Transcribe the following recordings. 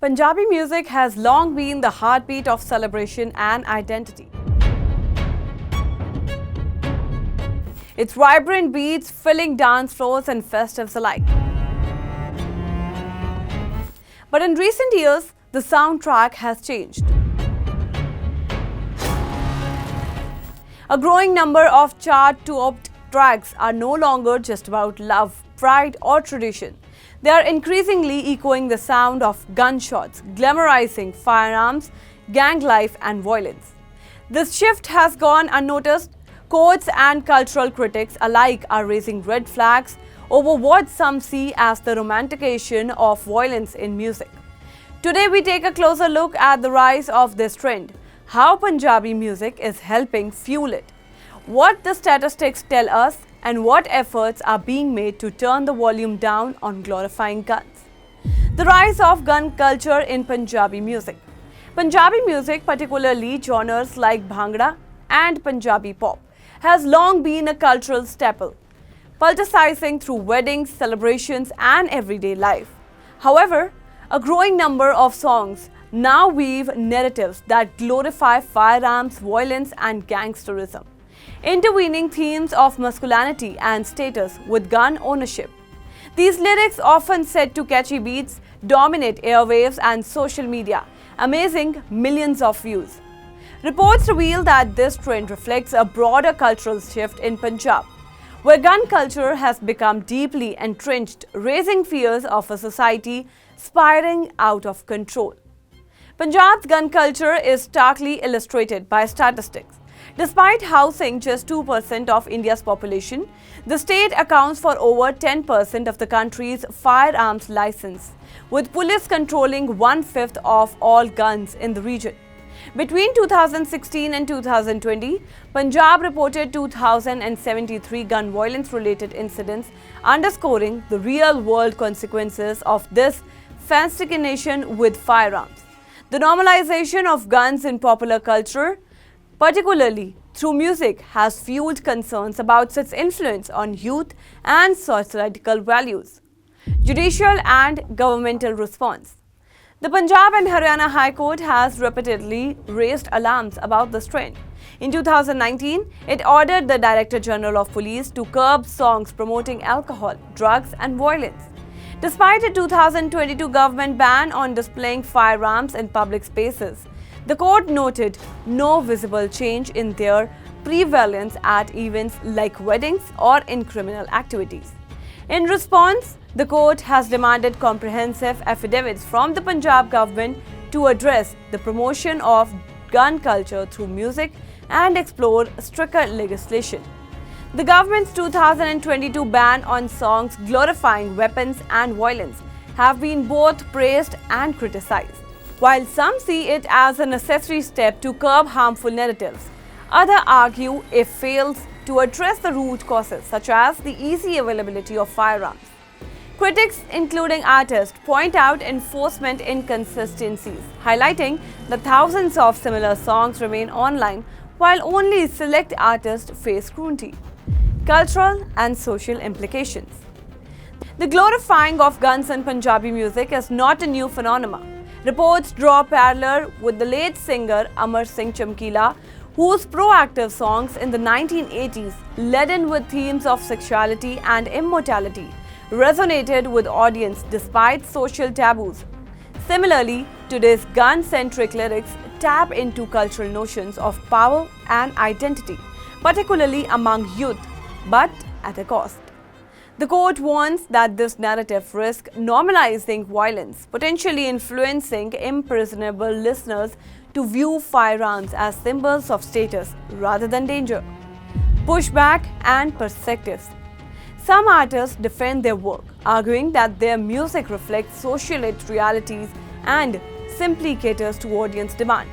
Punjabi music has long been the heartbeat of celebration and identity. Its vibrant beats filling dance floors and festives alike. But in recent years, the soundtrack has changed. A growing number of chart-topped tracks are no longer just about love, pride, or tradition. They are increasingly echoing the sound of gunshots, glamorizing firearms, gang life, and violence. This shift has gone unnoticed. Courts and cultural critics alike are raising red flags over what some see as the romantication of violence in music. Today, we take a closer look at the rise of this trend, how Punjabi music is helping fuel it, what the statistics tell us, and what efforts are being made to turn the volume down on glorifying guns. The rise of gun culture in Punjabi music. Punjabi music, particularly genres like Bhangra and Punjabi pop, has long been a cultural staple, politicizing through weddings, celebrations, and everyday life. However, a growing number of songs now weave narratives that glorify firearms, violence, and gangsterism, interweaving themes of masculinity and status with gun ownership. These lyrics, often set to catchy beats, dominate airwaves and social media, amazing millions of views. Reports reveal that this trend reflects a broader cultural shift in Punjab, where gun culture has become deeply entrenched, raising fears of a society spiraling out of control. Punjab's gun culture is starkly illustrated by statistics. Despite housing just 2% of India's population, the state accounts for over 10% of the country's firearms license, with police controlling 1/5 of all guns in the region. Between 2016 and 2020, Punjab reported 2,073 gun violence-related incidents, underscoring the real-world consequences of this fascination with firearms. The normalization of guns in popular culture, particularly through music, has fueled concerns about its influence on youth and societal values. Judicial and governmental response. The Punjab and Haryana High Court has repeatedly raised alarms about this trend. In 2019, it ordered the Director General of Police to curb songs promoting alcohol, drugs, and violence. Despite a 2022 government ban on displaying firearms in public spaces, the court noted no visible change in their prevalence at events like weddings or in criminal activities. In response, the court has demanded comprehensive affidavits from the Punjab government to address the promotion of gun culture through music and explore stricter legislation. The government's 2022 ban on songs glorifying weapons and violence have been both praised and criticized. While some see it as a necessary step to curb harmful narratives, others argue it fails to address the root causes, such as the easy availability of firearms. Critics, including artists, point out enforcement inconsistencies, highlighting that thousands of similar songs remain online while only select artists face scrutiny. Cultural and social implications. The glorifying of guns in Punjabi music is not a new phenomenon. Reports draw parallel with the late singer Amar Singh Chamkila, whose proactive songs in the 1980s, laden with themes of sexuality and immortality, resonated with audience despite social taboos. Similarly, today's gun-centric lyrics tap into cultural notions of power and identity, particularly among youth, but at a cost. The court warns that this narrative risks normalizing violence, potentially influencing impressionable listeners to view firearms as symbols of status rather than danger. Pushback and perspectives. Some artists defend their work, arguing that their music reflects social realities and simply caters to audience demand.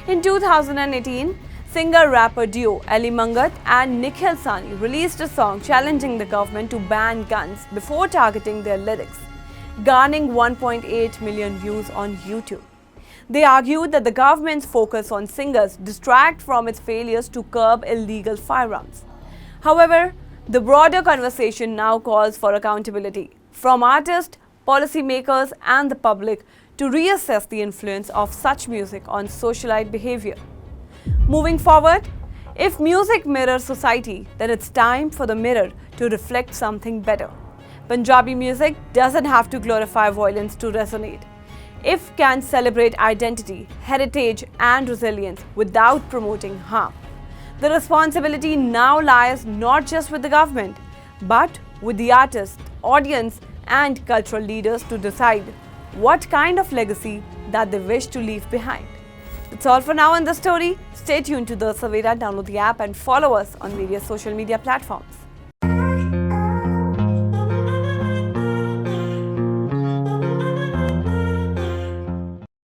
In 2018, singer-rapper duo Ali Mangat and Nikhil Sani released a song challenging the government to ban guns before targeting their lyrics, garnering 1.8 million views on YouTube. They argued that the government's focus on singers distract from its failures to curb illegal firearms. However, the broader conversation now calls for accountability from artists, policymakers, and the public to reassess the influence of such music on socialite behavior. Moving forward, if music mirrors society, then it's time for the mirror to reflect something better. Punjabi music doesn't have to glorify violence to resonate. It can celebrate identity, heritage, and resilience without promoting harm. The responsibility now lies not just with the government, but with the artists, audience, and cultural leaders to decide what kind of legacy that they wish to leave behind. That's all for now in the story. Stay tuned to the Savera, download the app and follow us on various social media platforms.